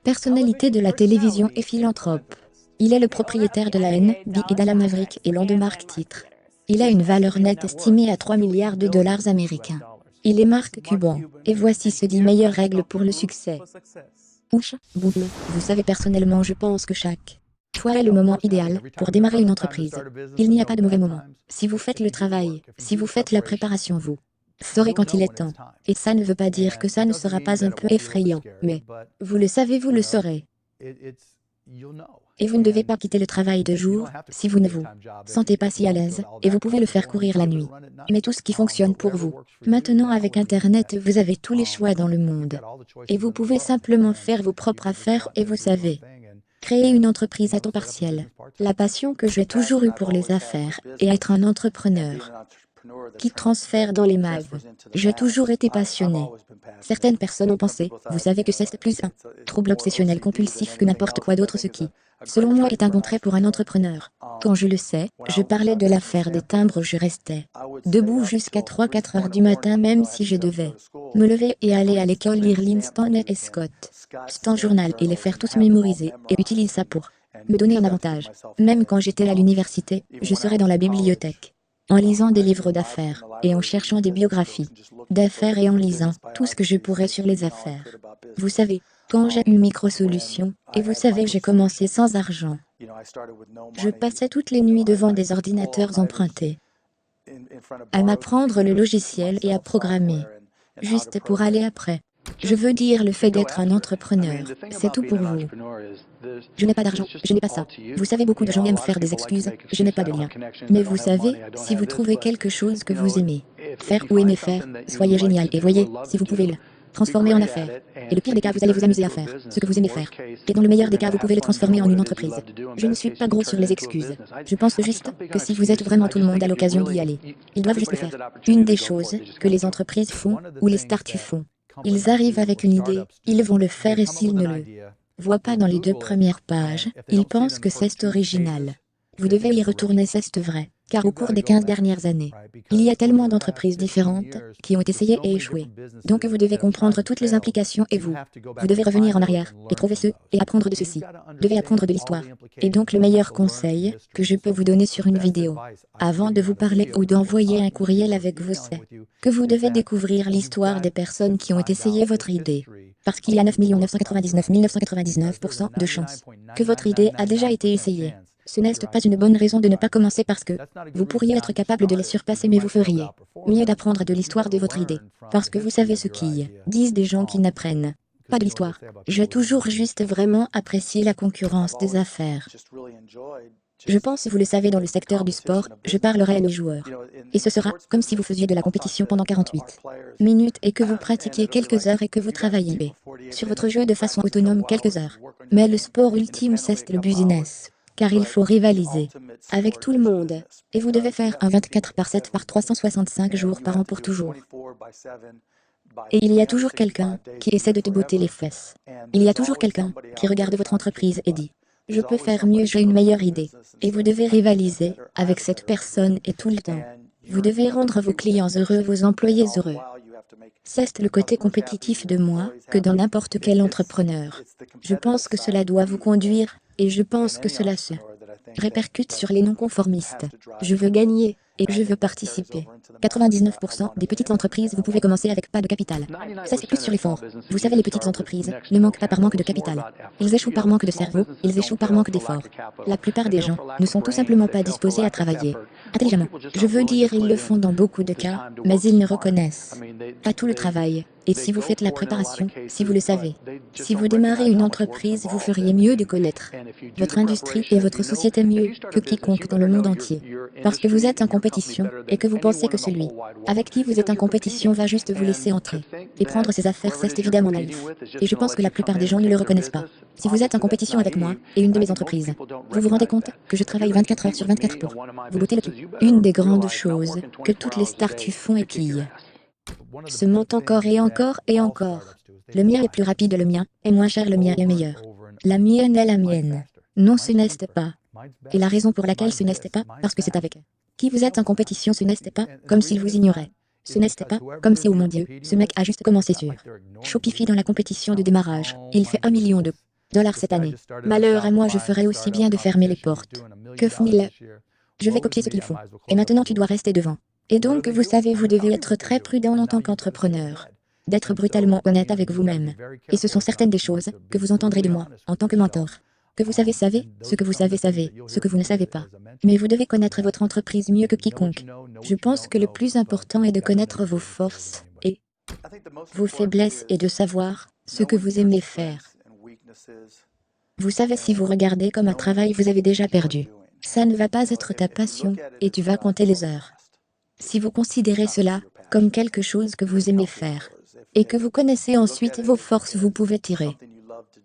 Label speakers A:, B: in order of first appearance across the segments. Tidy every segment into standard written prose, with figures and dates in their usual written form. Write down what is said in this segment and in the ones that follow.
A: Personnalité de la télévision et philanthrope. Il est le propriétaire de la NBA et d'Ala Maverick et Landmark titre. Il a une valeur nette estimée à 3 milliards de dollars américains. Il est Mark Cuban, et voici ce 10 meilleures règles pour le succès. Ouch, boule, vous savez personnellement je pense que chaque fois est le moment idéal pour démarrer une entreprise. Il n'y a pas de mauvais moment. Si vous faites le travail, si vous faites la préparation vous saurez quand il est temps. Et ça ne veut pas dire que ça ne sera pas un peu effrayant, mais vous le savez, vous le saurez. Et vous ne devez pas quitter le travail de jour si vous ne vous sentez pas si à l'aise, et vous pouvez le faire courir la nuit. Mais tout ce qui fonctionne pour vous. Maintenant avec Internet, vous avez tous les choix dans le monde. Et vous pouvez simplement faire vos propres affaires et vous savez. Créer une entreprise à temps partiel. La passion que j'ai toujours eue pour les affaires et être un entrepreneur qui transfère dans les mags. J'ai toujours été passionné. Certaines personnes ont pensé, vous savez que c'est plus un trouble obsessionnel compulsif que n'importe quoi d'autre, ce qui, selon moi, est un bon trait pour un entrepreneur. Quand je le sais, je parlais de l'affaire des timbres, je restais debout jusqu'à 3-4 heures du matin même si je devais me lever et aller à l'école lire Lynn Stanley et Scott Stan Journal et les faire tous mémoriser et utiliser ça pour me donner un avantage. Même quand j'étais à l'université, je serais dans la bibliothèque en lisant des livres d'affaires, et en cherchant des biographies d'affaires et en lisant tout ce que je pourrais sur les affaires. Vous savez, quand j'ai eu Microsolutions, et vous savez j'ai commencé sans argent. Je passais toutes les nuits devant des ordinateurs empruntés, à m'apprendre le logiciel et à programmer, juste pour aller après. Je veux dire le fait d'être un entrepreneur, c'est tout pour vous. Je n'ai pas d'argent, je n'ai pas ça. Vous savez, beaucoup de gens aiment faire des excuses, je n'ai pas de lien. Mais vous savez, si vous trouvez quelque chose que vous aimez faire ou aimez faire, soyez génial et voyez, si vous pouvez le transformer en affaires. Et le pire des cas, vous allez vous amuser à faire ce que vous aimez faire. Et dans le meilleur des cas, vous pouvez le transformer en une entreprise. Je ne suis pas gros sur les excuses. Je pense juste que si vous êtes vraiment tout le monde à l'occasion d'y aller, ils doivent juste le faire. Une des choses que les entreprises font, ou les startups font, ils arrivent avec une idée, ils vont le faire et s'ils ne le voient pas dans les 2 premières pages, ils pensent que c'est original. Vous devez y retourner, c'est vrai, car au cours des 15 dernières années, il y a tellement d'entreprises différentes qui ont essayé et échoué. Donc vous devez comprendre toutes les implications et vous devez revenir en arrière et trouver ceux et apprendre de ceci. Vous devez apprendre de l'histoire. Et donc le meilleur conseil que je peux vous donner sur une vidéo, avant de vous parler ou d'envoyer un courriel avec vous, c'est que vous devez découvrir l'histoire des personnes qui ont essayé votre idée. Parce qu'il y a 9 999 999% de chances que votre idée a déjà été essayée. Ce n'est pas une bonne raison de ne pas commencer parce que vous pourriez être capable de les surpasser, mais vous feriez mieux d'apprendre de l'histoire de votre idée. Parce que vous savez ce qui disent des gens qui n'apprennent pas de l'histoire. J'ai toujours juste vraiment apprécié la concurrence des affaires. Je pense, vous le savez, dans le secteur du sport, je parlerai à nos joueurs. Et ce sera comme si vous faisiez de la compétition pendant 48 minutes et que vous pratiquiez quelques heures et que vous travailliez sur votre jeu de façon autonome quelques heures. Mais le sport ultime, c'est le business. Car il faut rivaliser avec tout le monde. Et vous devez faire un 24/7 par 365 jours par an pour toujours. Et il y a toujours quelqu'un qui essaie de te botter les fesses. Il y a toujours quelqu'un qui regarde votre entreprise et dit « Je peux faire mieux, j'ai une meilleure idée ». Et vous devez rivaliser avec cette personne et tout le temps. Vous devez rendre vos clients heureux, vos employés heureux. C'est le côté compétitif de moi que dans n'importe quel entrepreneur. Je pense que cela doit vous conduire, et je pense que cela se répercute sur les non-conformistes. Je veux gagner, et je veux participer. 99% des petites entreprises, vous pouvez commencer avec pas de capital. Ça, c'est plus sur l'effort. Vous savez, les petites entreprises ne manquent pas par manque de capital. Ils échouent par manque de cerveau, ils échouent par manque d'effort. La plupart des gens ne sont tout simplement pas disposés à travailler intelligemment. Je veux dire, ils le font dans beaucoup de cas, mais ils ne reconnaissent pas tout le travail. Et si vous faites la préparation, si vous le savez, si vous démarrez une entreprise, vous feriez mieux de connaître votre industrie et votre société mieux que quiconque dans le monde entier. Parce que vous êtes en compétition et que vous pensez que celui avec qui vous êtes en compétition va juste vous laisser entrer et prendre ses affaires, c'est évidemment naïf. Et je pense que la plupart des gens ne le reconnaissent pas. Si vous êtes en compétition avec moi et une de mes entreprises, vous vous rendez compte que je travaille 24 heures sur 24 pour vous botter le cul. Une des grandes choses que toutes les startups font et qui se montent encore et encore et encore. Le mien est plus rapide, le mien est moins cher, le mien est meilleur. La mienne est la mienne. Non, ce n'est pas. Et la raison pour laquelle ce n'est pas, parce que c'est avec qui vous êtes en compétition, ce n'est pas comme s'il vous ignorait. Ce n'était pas comme si, oh mon Dieu, ce mec a juste commencé sur Shopify dans la compétition de démarrage. Il fait 1 million de dollars cette année. Malheur à moi, je ferais aussi bien de fermer les portes. Que font-ils? Je vais copier ce qu'ils font. Et maintenant tu dois rester devant. Et donc, vous savez, vous devez être très prudent en tant qu'entrepreneur. D'être brutalement honnête avec vous-même. Et ce sont certaines des choses que vous entendrez de moi, en tant que mentor. Que vous savez, ce que vous savez, ce que vous ne savez pas. Mais vous devez connaître votre entreprise mieux que quiconque. Je pense que le plus important est de connaître vos forces et vos faiblesses et de savoir ce que vous aimez faire. Vous savez, si vous regardez comme un travail, vous avez déjà perdu. Ça ne va pas être ta passion, et tu vas compter les heures. Si vous considérez cela comme quelque chose que vous aimez faire, et que vous connaissez ensuite vos forces, vous pouvez tirer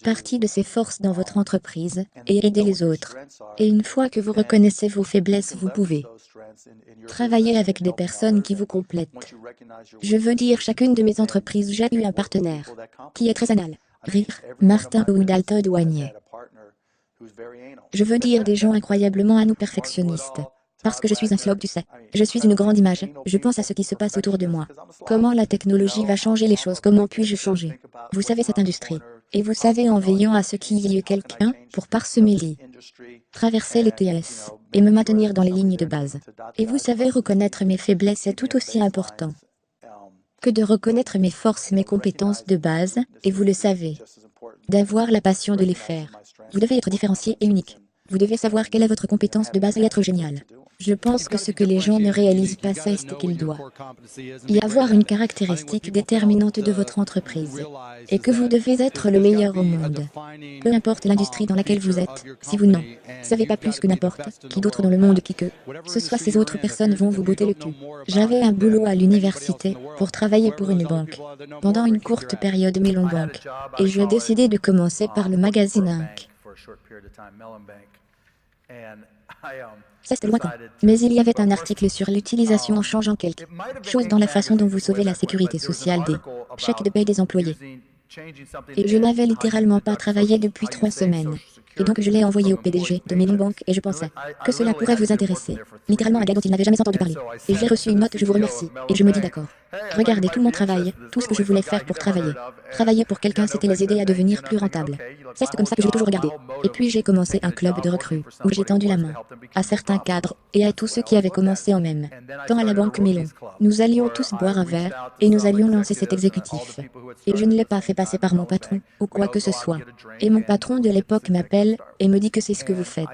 A: parti de ces forces dans votre entreprise et aider les autres. Et une fois que vous reconnaissez vos faiblesses, vous pouvez travailler avec des personnes qui vous complètent. Je veux dire, chacune de mes entreprises, j'ai eu un partenaire qui est très anal. Rire, Martin ou Dalton Douanier. Je veux dire des gens incroyablement à nous perfectionnistes. Parce que je suis un slob, tu sais. Je suis une grande image, je pense à ce qui se passe autour de moi. Comment la technologie va changer les choses, comment puis-je changer? Vous savez cette industrie. Et vous savez, en veillant à ce qu'il y ait quelqu'un pour parsemer les traverser les TS et me maintenir dans les lignes de base. Et vous savez, reconnaître mes faiblesses est tout aussi important que de reconnaître mes forces, mes compétences de base, et vous le savez. D'avoir la passion de les faire. Vous devez être différencié et unique. Vous devez savoir quelle est votre compétence de base et être génial. Je pense que ce que les gens ne réalisent pas, c'est qu'il doit y avoir une caractéristique déterminante de votre entreprise. Et que vous devez être le meilleur au monde. Peu importe l'industrie dans laquelle vous êtes, si vous n'en savez pas plus que n'importe qui d'autre dans le monde qui que ce soit, ces autres personnes vont vous botter le cul. J'avais un boulot à l'université pour travailler pour une banque. Pendant une courte période, Mellon Bank. Et j'ai décidé de commencer par le magazine Inc. Ça, c'était lointain. Mais il y avait un article sur l'utilisation en changeant quelque chose dans la façon dont vous sauvez la sécurité sociale des chèques de paie des employés. Et je n'avais littéralement pas travaillé depuis 3 semaines. Et donc je l'ai envoyé au PDG de Mellon Bank et je pensais que cela pourrait vous intéresser. Littéralement un gars dont il n'avait jamais entendu parler. Et j'ai reçu une note, je vous remercie. Et je me dis d'accord. Regardez tout mon travail, tout ce que je voulais faire pour travailler. Travailler pour quelqu'un, c'était les aider à devenir plus rentables. C'est comme ça que je l'ai toujours regardé. Et puis j'ai commencé un club de recrues, où j'ai tendu la main à certains cadres, et à tous ceux qui avaient commencé en même temps à la banque Mellon. Nous allions tous boire un verre, et nous allions lancer cet exécutif. Et je ne l'ai pas fait passer par mon patron, ou quoi que ce soit. Et mon patron de l'époque m'appelle, et me dit que c'est ce que vous faites.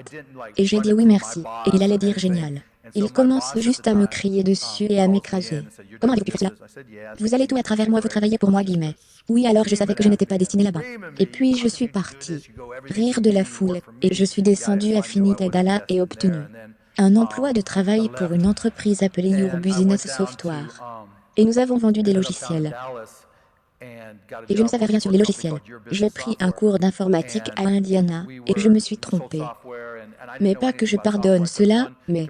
A: Et j'ai dit oui merci, et il allait dire génial. Il commence juste à me crier dessus et à m'écraser. Comment avez-vous pu faire cela? Vous allez tout à travers moi, vous travaillez pour moi, guillemets. Oui, alors je savais que je n'étais pas destinée là-bas. Et puis je suis partie. Rire de la foule, et je suis descendue à Finitedala et obtenu un emploi de travail pour une entreprise appelée Your Business Software. Et nous avons vendu des logiciels. Et je ne savais rien sur les logiciels. J'ai pris un cours d'informatique à Indiana, et je me suis trompée. Mais pas que je pardonne cela, mais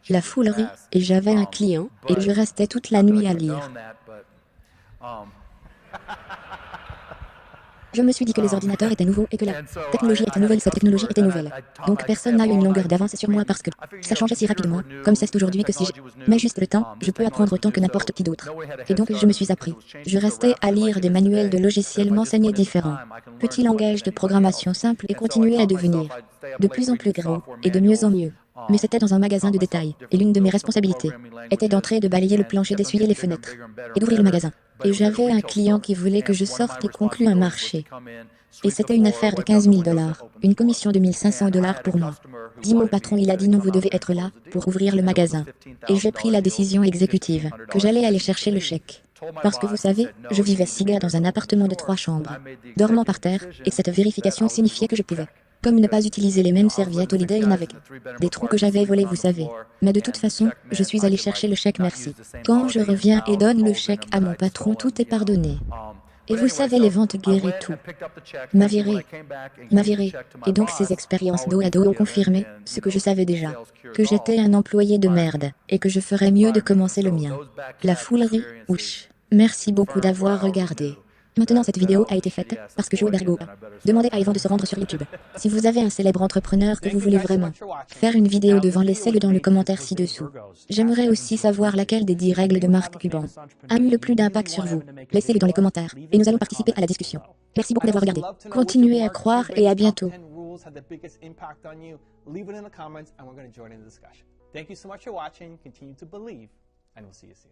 A: la foule rit, et j'avais un client, et je restais toute la nuit à lire. Je me suis dit que les ordinateurs étaient nouveaux et que la technologie était nouvelle, cette technologie était nouvelle. Donc personne n'a eu une longueur d'avance sur moi parce que ça changeait si rapidement, comme c'est aujourd'hui que si je mets juste le temps, je peux apprendre autant que n'importe qui d'autre. Et donc je me suis appris. Je restais à lire des manuels de logiciels m'enseigner différents. Petits langages de programmation simples et continuer à devenir de plus en plus gros et de mieux en mieux. Mais c'était dans un magasin de détail, et l'une de mes responsabilités était d'entrer, de balayer le plancher, d'essuyer les fenêtres, et d'ouvrir le magasin. Et j'avais un client qui voulait que je sorte et conclue un marché. Et c'était une affaire de 15 000 $, une commission de 1 500 $ pour moi. Dit mon patron, il a dit non, vous devez être là, pour ouvrir le magasin. Et j'ai pris la décision exécutive, que j'allais aller chercher le chèque. Parce que vous savez, je vivais 6 gars dans un appartement de 3 chambres, dormant par terre, et cette vérification signifiait que je pouvais. Comme ne pas utiliser les mêmes serviettes Holiday Inn avec des trous que j'avais volés, vous savez. Mais de toute façon, je suis allé chercher le chèque, merci. Quand je reviens et donne le chèque à mon patron, tout est pardonné. Et vous savez, les ventes guérit tout. M'a viré. Et donc ces expériences dos à dos ont confirmé ce que je savais déjà. Que j'étais un employé de merde, et que je ferais mieux de commencer le mien. La foule rit, ouch. Merci beaucoup d'avoir regardé. Maintenant cette vidéo a été faite parce que Joe Bergo a demandé à Evan de se rendre sur YouTube. Si vous avez un célèbre entrepreneur que vous voulez vraiment faire une vidéo devant, laissez-le dans le commentaire ci-dessous. J'aimerais aussi savoir laquelle des 10 règles de Mark Cuban a eu le plus d'impact sur vous. Laissez-le dans les commentaires et nous allons participer à la discussion. Merci beaucoup d'avoir regardé. Continuez à croire et à bientôt.
B: Thank you so much for watching. Continue to believe, and we'll see you soon.